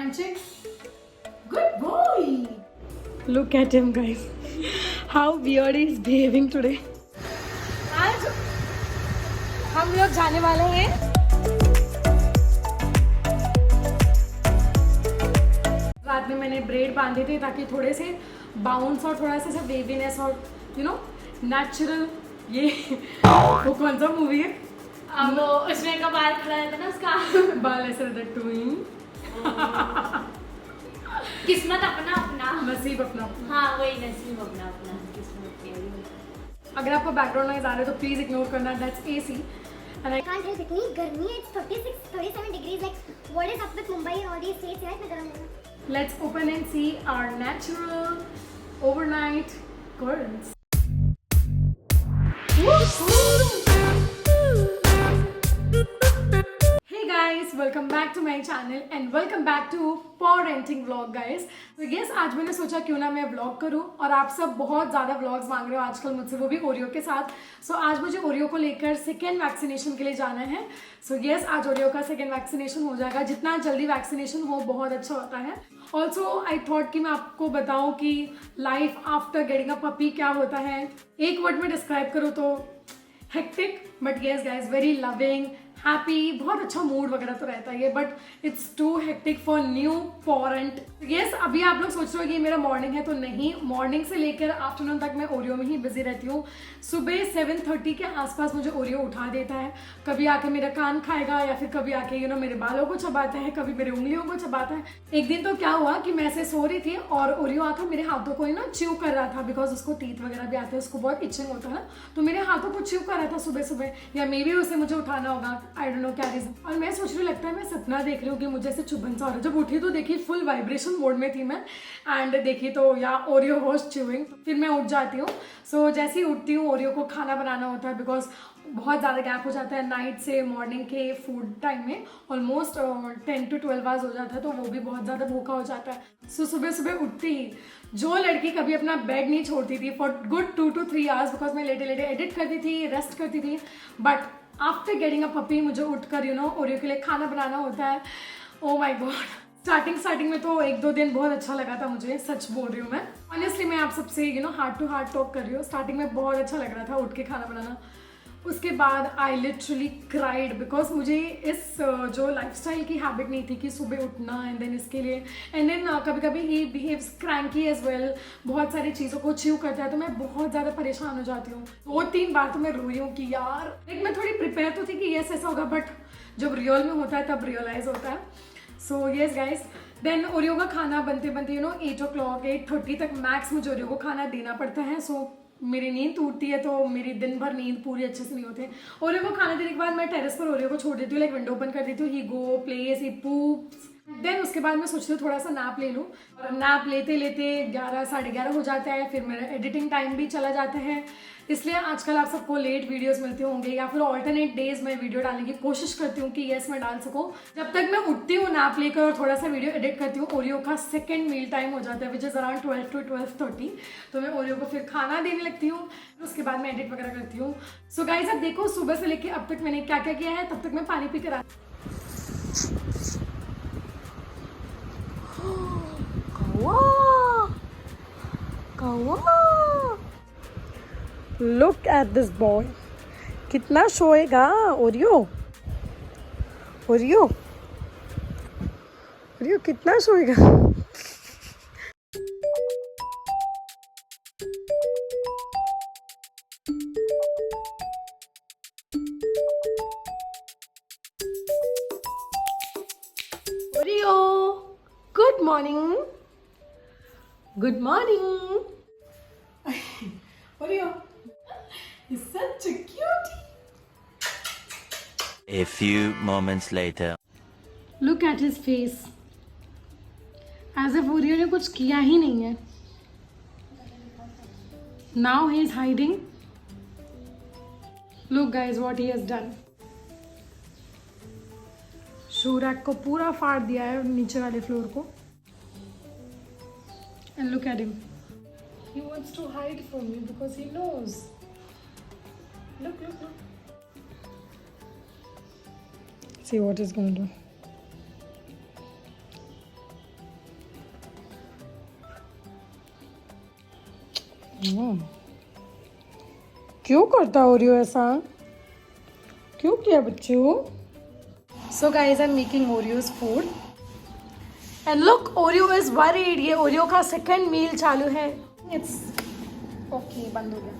Handshake. Good boy. Look at him, guys. How weird he is behaving today. आज हम लोग जाने वाले हैं रात में मैंने ब्रेड बांधे थे ताकि थोड़े से बाउंस और थोड़ा सा वेवीनेस और नेचुरल ये वो कौन सा मूवी है अब वो उसमें का बाल खड़ा रहता ना उसका बाल ऐसे रहता ट्विंग किस्मत अपना अपना नसीब अपना हाँ वही नसीब अपना अपना किस्मत के अगर आपको बैकग्राउंड नॉइज आ रहा है तो प्लीज इग्नोर करना that's AC I can't help it. इतनी गर्मी है. It's 36, 37 degrees. Like what is up with Mumbai and all these states? यार इतना गर्म है. Let's open and see our natural overnight curtains. Hey guys, welcome back to my channel and welcome back to For Renting Vlog guys. So yes, आज मैंने सोचा क्यों ना मैं vlog करूं और आप सब बहुत ज़्यादा vlogs मांग रहे हो आजकल मुझसे, वो भी ओरियो के साथ. So आज मुझे ओरियो को लेकर सेकेंड वैक्सीनेशन के लिए जाना है. So yes, आज ओरियो का सेकेंड वैक्सीनेशन हो जाएगा. जितना जल्दी वैक्सीनेशन हो बहुत अच्छा होता है. ऑल्सो आई थॉट कि मैं आपको बताऊं कि life after getting a puppy क्या होता है. एक वर्ड में डिस्क्राइब करूँ तो hectic, but yes guys very loving, happy, बहुत अच्छा मूड वगैरह तो रहता है, but it's too hectic for new parent. Yes, अभी आप लोग सोच रहे हो कि मेरा मॉर्निंग है, तो नहीं, मॉर्निंग से लेकर आफ्टरनून तक मैं ओरियो में ही बिजी रहती हूँ. सुबह 7:30 के आसपास मुझे ओरियो उठा देता है. कभी आके मेरा कान खाएगा या फिर कभी आके मेरे बालों को चबाता है, कभी मेरे उंगलियों को चबाता है. एक दिन तो क्या हुआ कि मैं ऐसे सो रही थी और ओरियो आकर मेरे हाथों को च्यू कर रहा था, बिकॉज उसको टीथ वगैरह भी आते हैं, उसको बहुत इचिंग होता है ना, तो मेरे हाथों को च्यू कर रहा था सुबह सुबह, या मे बी उसे मुझे उठाना होगा, आई डोंट नो क्या रीजन. और मैं सोच रही लगता है मैं सपना देख रही हूँ कि मुझे ऐसे चुभन सा हो रहा है. जब उठी तो देखी फुल वाइब्रेशन मोड में थी मैं, एंड देखी तो या ओरियो वाज च्यूइंग. फिर मैं उठ जाती हूँ. सो जैसे ही उठती हूँ ओरियो को खाना बनाना होता है, बिकॉज बहुत ज़्यादा गैप हो जाता है नाइट से मॉर्निंग के फूड टाइम में. ऑलमोस्ट 10 to 12 आवर्स हो जाता है, तो वो भी बहुत ज़्यादा भूखा हो जाता है. सो सुबह सुबह उठती ही जो लड़की कभी अपना बेड नहीं छोड़ती थी for good 2 to 3 hours, because मैं लेटे लेटे एडिट करती थी, रेस्ट करती थी, but after getting a puppy मुझे उठकर ओरियो के लिए खाना बनाना होता है. ओ माय गॉड, स्टार्टिंग में तो 1-2 दिन बहुत अच्छा लगा था मुझे, सच बोल रही हूँ मैं. ऑनेस्टली मैं आप सबसे हार्ट टू हार्ट टॉक कर रही हूँ. स्टार्टिंग में बहुत अच्छा लग रहा था उठ के खाना बनाना. उसके बाद आई लिटरली क्राइड, बिकॉज मुझे इस जो लाइफस्टाइल की हैबिट नहीं थी कि सुबह उठना, एंड देन इसके लिए, एंड देन कभी कभी he behaves cranky as well, बहुत सारी चीज़ों को च्यू करता है, तो मैं बहुत ज़्यादा परेशान हो जाती हूँ. 2-3 बार तो मैं रोई हूँ कि यार, एक मैं थोड़ी प्रिपेयर तो थी कि यस ऐसा होगा, बट जब रियल में होता है तब रियलाइज होता है. So yes guys, then Oreo का खाना बनते बनते 8 o'clock 8:30 तक मैक्स मुझे ओरियो को खाना देना पड़ता है. सो मेरी नींद टूटती है, तो मेरी दिन भर नींद पूरी अच्छे से नहीं होती. ओरियो को खाना देने के बाद मैं टेरेस पर ओरियो को छोड़ देती हूँ, लाइक विंडो ओपन कर देती हूँ, ही गो प्लेस, ही पूप्स. देन उसके बाद मैं सोचती हूँ थोड़ा सा नैप ले लूँ, और नैप लेते लेते 11 साढ़े 11 हो जाता है. फिर मेरा एडिटिंग टाइम भी चला जाता है, इसलिए आजकल आप सबको लेट वीडियोस मिलते होंगे, या फिर ऑल्टरनेट डेज में वीडियो डालने की कोशिश करती हूँ कि यस मैं डाल सकूँ. जब तक मैं उठती हूँ नैप लेकर और थोड़ा सा वीडियो एडिट करती हूँ, ओरियो का सेकेंड मील टाइम हो जाता है, विच इज़ अराउंड 12 to 12:30. तो मैं ओरियो को फिर खाना देने लगती हूँ, उसके बाद मैं एडिट वगैरह करती हूँ. सो गाइस, अब देखो सुबह से लेकर अब तक मैंने क्या क्या किया है. तब तक मैं पानी पी कर आ लुक एट दिस बॉय, कितना सोएगा ओरियो. ओरियो ओरियो कितना सोएगा. Oreo, good morning. Good morning. Oreo, he's such a cutie. A few moments later. Look at his face. As if Oreo ने कुछ किया ही नहीं है. Now he is hiding. Look guys what he has done. Shoe rack को पूरा फाड़ दिया है नीचे वाले फ्लोर को. And look at him. He wants to hide from me because he knows. Look, look, look. See what he's going to do. क्यों करता ओरियो ऐसा? क्यों किया बच्चों? So guys I am making Oreos food and look Oreo is worried. ये Oreo का second मील चालू है. इट्स ओके, बंद हो गया.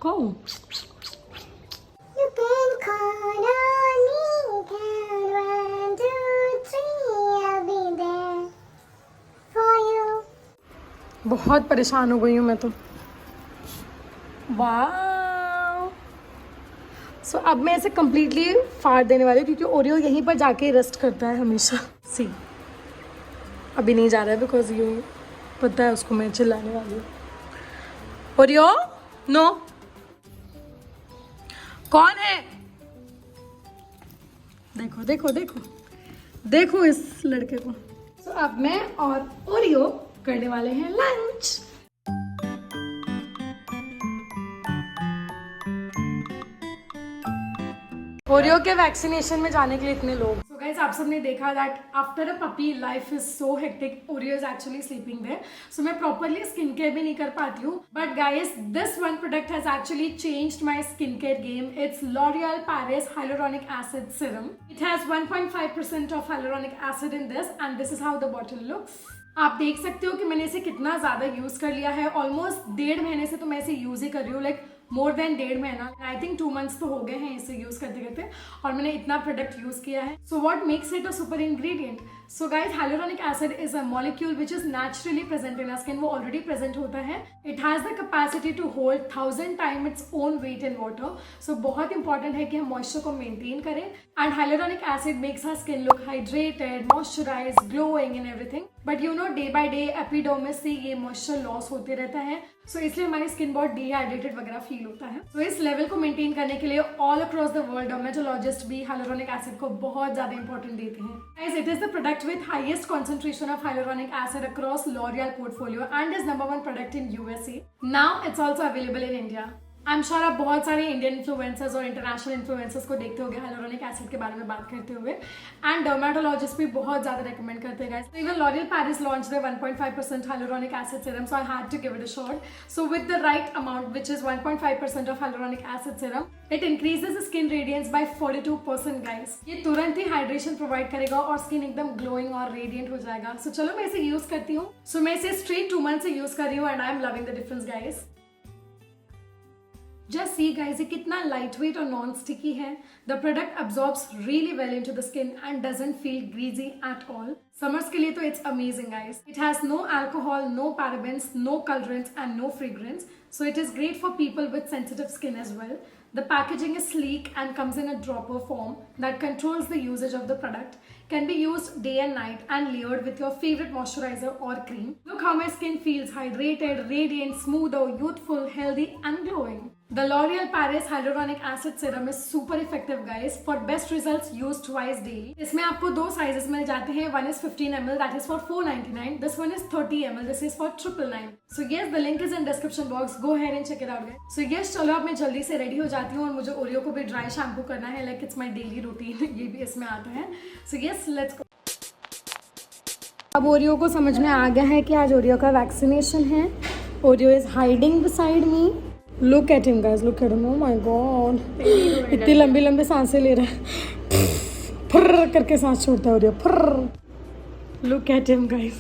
Go. You can call on me, count 1, 2, 3, I'll be there for you. बहुत परेशान हो गई हूँ मैं तो. वाह. सो अब मैं इसे कम्प्लीटली फाड़ देने वाली हूँ क्योंकि ओरियो यहीं पर जाके रेस्ट करता है हमेशा. सी अभी नहीं जा रहा है बिकॉज ये पता है उसको मैं चिल्लाने वाली हूँ. Oreo no. कौन है? देखो देखो देखो देखो इस लड़के को. सो अब मैं और ओरियो करने वाले हैं लंच. ओरियो के वैक्सीनेशन में जाने के लिए इतने लोग. सो गाइस आप सबने देखा that after a puppy life is so hectic. Oreo is actually sleeping there. So मैं प्रॉपरली स्किन केयर भी नहीं कर पाती हूँ. But guys this one product has actually changed my skin care game. It's L'Oreal Paris Hyaluronic Acid Serum. It has 1.5% of hyaluronic acid in this and this is how the bottle looks. आप देख सकते हो कि मैंने इसे कितना ज्यादा use कर लिया है. ऑलमोस्ट 1.5 महीने से तो मैं इसे यूज ही कर रही हूँ. लाइक मोर देन 1.5 महीना. आई थिंक 2 months तो हो गए हैं इसे यूज करते करते और मैंने इतना प्रोडक्ट यूज किया है. So what makes it a super ingredient? So guys hyaluronic acid is a molecule which is naturally present in our skin. वो ऑलरेडी प्रेजेंट होता है. It has the capacity to hold 1000 time its own weight in water. So बहुत important है कि हम moisture को maintain करें. And hyaluronic acid makes our skin look hydrated, moisturise, glowing in everything. But you know day by day epidermis से ये moisture loss होते रहता है. सो इसलिए हमारी स्किन बहुत डिहाइड्रेटेड वगैरह फील होता है. तो इस लेवल को मेंटेन करने के लिए all across the world dermatologist भी हाइलुरोनिक एसिड को बहुत ज्यादा इंपॉर्टेंट देते हैं. Guys it is the product with highest concentration of hyaluronic acid across L'Oreal portfolio and is number 1 product in USA. Now it's also available in India. I'm sure आप बहुत सारे Indian influencers और international influencers को देखते होंगे hyaluronic acid के बारे में बात करते हुए. एंड डर्मेटोलॉजिस्ट भी बहुत ज्यादा रेकमेंड करते हैं. Guys even L'Oreal Paris launched their 1.5% hyaluronic acid serum, so I had to give it a shot. So with the right amount, which is 1.5% of hyaluronic acid serum, it increases the skin radiance by 42%. Guys ये तुरंत ही hydration provide करेगा और skin एकदम glowing और radiant हो जाएगा. सो चलो मैं इसे यूज करती हूँ. सो मैं इसे स्ट्रेट 2 months से यूज कर रही हूँ and I am loving the difference. Guys Just see guys, ये कितना lightweight और non-sticky है. The product absorbs really well into the skin and doesn't feel greasy at all. Summers के लिए तो it's amazing guys. It has no alcohol, no parabens, no colorants and no fragrance. So it is great for people with sensitive skin as well. The packaging is sleek and comes in a dropper form that controls the usage of the product. Can be used day and night and layered with your favorite moisturizer or cream. Look how my skin feels hydrated, radiant, smoother, youthful, healthy and glowing. The L'Oreal Paris Hyaluronic Acid Serum is super effective guys. For best results, use twice daily. इसमें आपको 2 sizes मिल जाते हैं. One is 15 ml, that is for $4.99. This one is 30 ml, this is for $999. So yes, the link is in description box. Go ahead and check it out guys. So yes, चलो अब मैं जल्दी से ready हो जाती हूँ और मुझे ओरियो को भी ड्राई शैम्पू करना है. Like it's my daily routine. ये भी इसमें आता है. So yes, let's go. अब ओरियो को समझ में आ गया है कि आज ओरियो का वैक्सीनेशन है. Oreo is hiding beside me. Look at him guys, look at him. Oh my God, इतनी लंबी लंबी सांसें ले रहा है. फुर्र करके सांस छोड़ता है ओरियो. फुर्र. Look at him guys,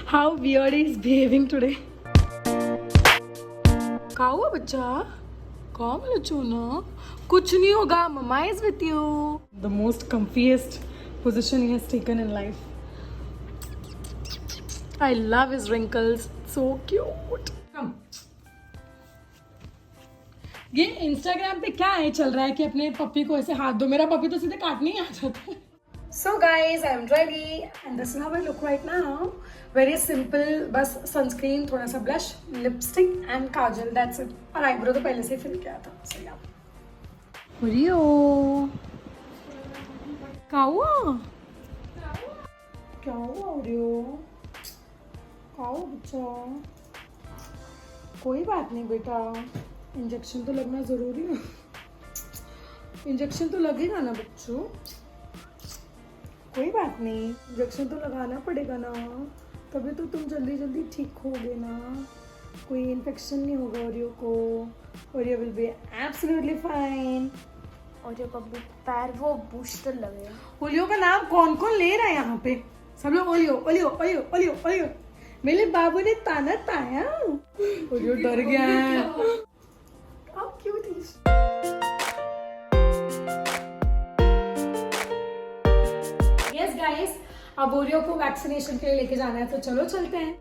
how weird he is behaving today. क्या हुआ बच्चा? काम लचू ना, कुछ नहीं होगा. Mamma is with you. The most comfiest position he has taken in life. I love his wrinkles. So cute. Come. ये इंस्टाग्राम पे क्या है चल रहा है कि अपने पप्पी को ऐसे हाथ दो. मेरा पप्पी तो सीधे काटने ही आ जाता है. So guys, I'm ready and this is how I look right now. Very simple, बस sunscreen, थोड़ा सा blush, lipstick and Kajal. That's it. और eyebrow तो पहले से ही फिल किया था. So yeah. ओरियो. क्या हुआ? क्या हुआ ओरियो? आओ बच्चा. कोई बात नहीं बेटा, इंजेक्शन तो लगना ज़रूरी है. इंजेक्शन तो लगेगा ना बच्चों, कोई बात नहीं, इंजेक्शन तो लगाना पड़ेगा ना, तभी तो तुम जल्दी जल्दी ठीक होगे ना, कोई इन्फेक्शन नहीं होगा ओरियो को, Oreo will be absolutely fine. और जो कब पैर वो बूस्टर लगेगा। ओलियो का नाम कौन कौन ले रहा है यहाँ पे? सब लोग oleo oleo oleo oleo oleo. मेरे बाबू ने ताना ताया, ओलियो डर गया है। How cute he is. Yes guys, अब ओरियो को वैक्सीनेशन के लिए लेके जाना है, तो चलो चलते हैं।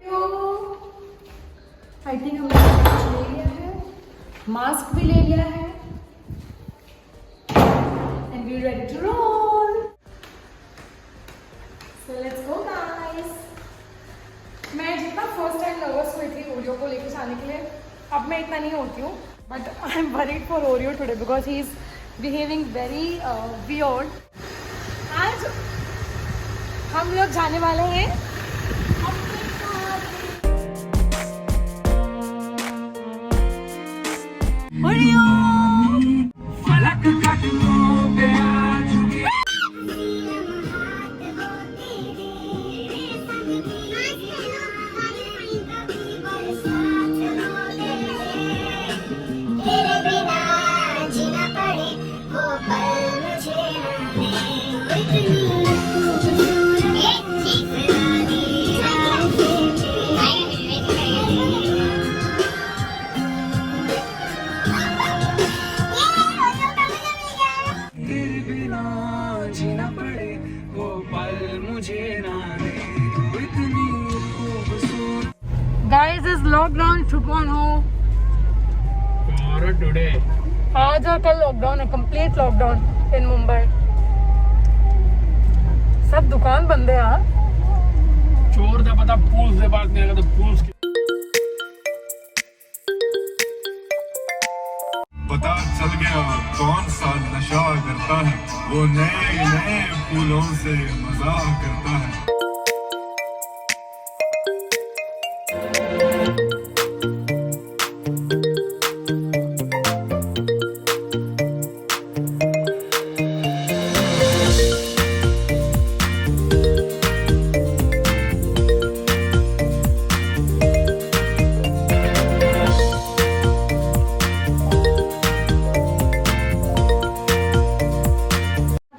आई थिंक हमने ले लिया है, मास्क भी ले लिया है, and we're ready to roll. So let's go guys. मैं जितना फर्स्ट टाइम नर्वस हुई थी ओरियो को लेके जाने के लिए, अब मैं इतना नहीं होती हूँ, but I am worried for Oreo today because he is behaving very weird. आज हम लोग जाने वाले हैं Oreo. Guys, is lockdown 2.0 tomorrow today आज और कल लॉकडाउन है, कंप्लीट लॉकडाउन इन मुंबई। सब दुकान बंद है यार। चोर का पता पुलिस से बात नहीं लगा तो पुलिस की पता चल गया कौन सा नशा करता है, वो नए नए फूलों से मजाक करता है।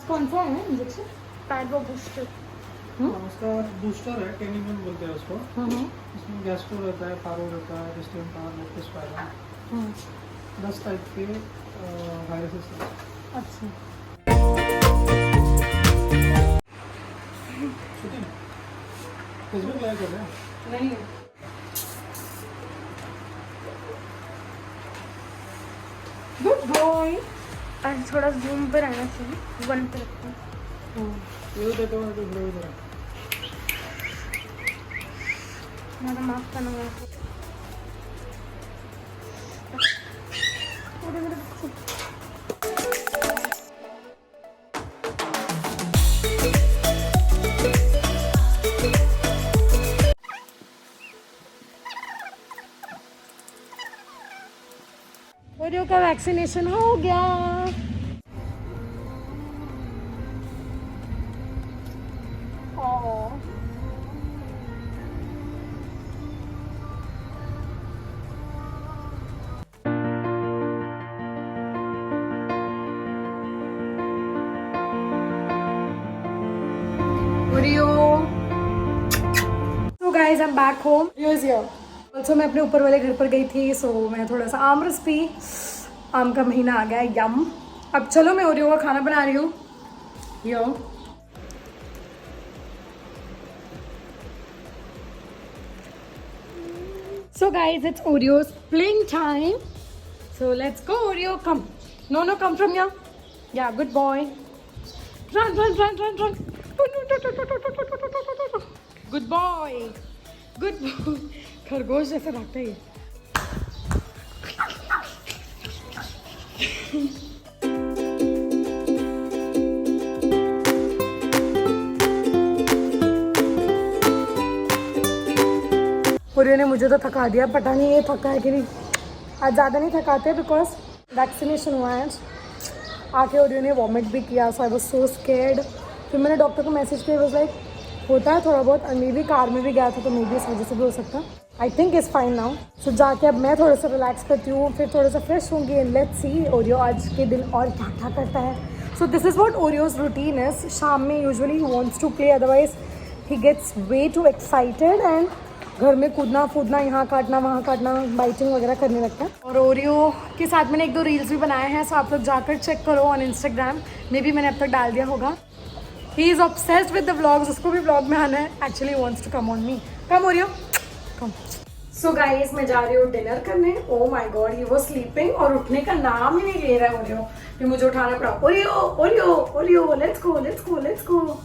कौन सा है इंजेक्शन? पैर वो बूस्टर। उसका बूस्टर है, टेनिमन बोलते हैं उसको। इसमें गैस्ट्रो रहता है, पारो रहता है, रेस्टोरेंट पावर, लेप्टोस पायरन, 10 टाइप के वायरसेस हैं। अच्छा, फेसबुक लाइव कर रहे हैं। नहीं गुड बॉय। आज थोड़ा जूम पे रहना चाहिए, 1 पे रखते हैं। ये देखो मैं तो ब्रो इधर मेरा मास्क पहना हुआ है। ओरियो का वैक्सीनेशन हो गया। Oreo. So guys, I'm back home. Oreo is here. Also मैं अपने ऊपर वाले घर पर गई थी, so मैं थोड़ा सा आम रस पी। आम का महीना आ गया, यम। अब चलो मैं ओरियो का खाना बना रही हूँ। यो। So guys, it's Oreo's playing time. So let's go, Oreo. Come. No, come from here. Yeah, good boy. Run. Good boy. Good boy. खरगोश जैसे भागता है ये। ओरियो ने मुझे तो थका दिया, पता नहीं ये थका है कि नहीं। आज ज़्यादा नहीं थकाते बिकॉज वैक्सीनेशन हुआ है। आके ओरियो ने वॉमिट भी किया, सो आई वॉज सो स्केर्ड। फिर मैंने डॉक्टर को मैसेज किया, वॉज लाइक होता है थोड़ा बहुत, और मे बी कार में भी गया था तो मे बी इस वजह से भी हो सकता है। I think is fine now. So जाके अब मैं थोड़ा सा रिलैक्स करती हूँ, फिर थोड़ा सा फ्रेश होंगी एंड लेट्स सी ओरियो आज के दिन और क्या क्या करता है। So this is what Oreo's routine is. शाम में usually he wants to play, otherwise he gets way too excited and घर में कूदना फूदना, यहाँ काटना वहाँ काटना, बाइटिंग वगैरह करने लगता है। और ओरियो के साथ मैंने 1-2 रील्स भी बनाए हैं, सो आप लोग जाकर चेक करो ऑन इंस्टाग्राम, मे बी मैंने अब तक डाल दिया होगा। He is obsessed with the vlogs, उसको भी व्लॉग में आना है। Actually wants to come on me. Come Oreo come. So guys मैं जा रही हूँ डिनर करने। Oh my god, he was sleeping और उठने का नाम ही नहीं ले रहा है ओरियो। फिर मुझे उठाना पड़ा, Oreo Oreo Oreo let's go let's go let's go.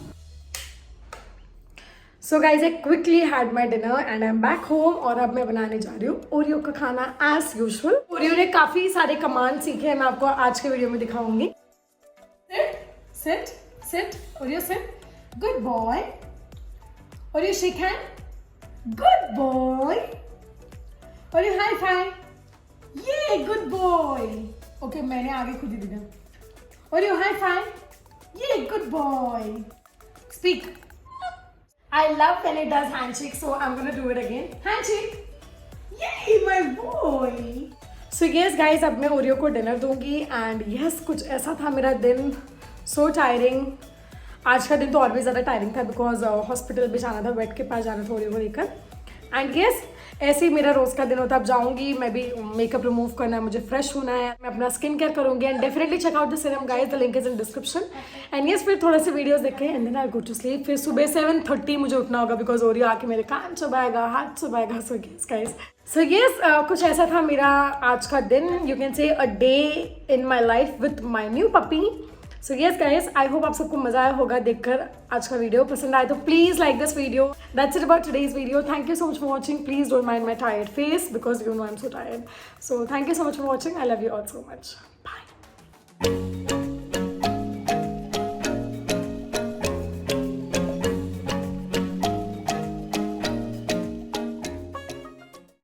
So guys I quickly had my dinner and I am back home, और अब मैं बनाने जा रही हूँ ओरियो का खाना एज यूजुअल। ओरियो ने काफ़ी सारे कमांड सीखे हैं, मैं आपको आज के वीडियो में दिखाऊंगी। Sit sit sit Oreo sit, good boy. Oreo shake hand, good boy. Oreo high five, ये गुड बॉय। ओके मैंने आगे खुद ही दिया। ओरियो हाई फाइव, ये good boy. Speak. I love when it does handshake, so I'm gonna do it again. Handshake! Yay, my boy! So yes guys, अब मैं Oreo को डिनर दूंगी एंड यस कुछ ऐसा था मेरा दिन, सो टायरिंग। आज का दिन तो और भी ज़्यादा टायरिंग था बिकॉज हॉस्पिटल भी जाना था, वेट के पास जाना था ओरियो को लेकर। एंड यस ऐसे ही मेरा रोज़ का दिन होता है। अब जाऊंगी मैं भी, मेकअप रिमूव करना है, मुझे फ्रेश होना है, मैं अपना स्किन केयर करूंगी and definitely check out the serum guys, the link is in description. And yes फिर थोड़े से वीडियोस देखे and then I go to sleep. फिर सुबह 7:30 मुझे उठना होगा बिकॉज ओरियो आके मेरे कान चबाएगा, हाथ चबाएगा। So yes guys, so yes कुछ ऐसा था मेरा आज का दिन। You can say a day in my life with my new puppy. So yes guys, I hope आप सबको मजा आया होगा देखकर। आज का वीडियो पसंद आए तो please like this video. That's it about today's video. Thank you so much for watching. Please don't mind my tired face because you know I am so tired. So thank you so much for watching. I love you all so much. Bye.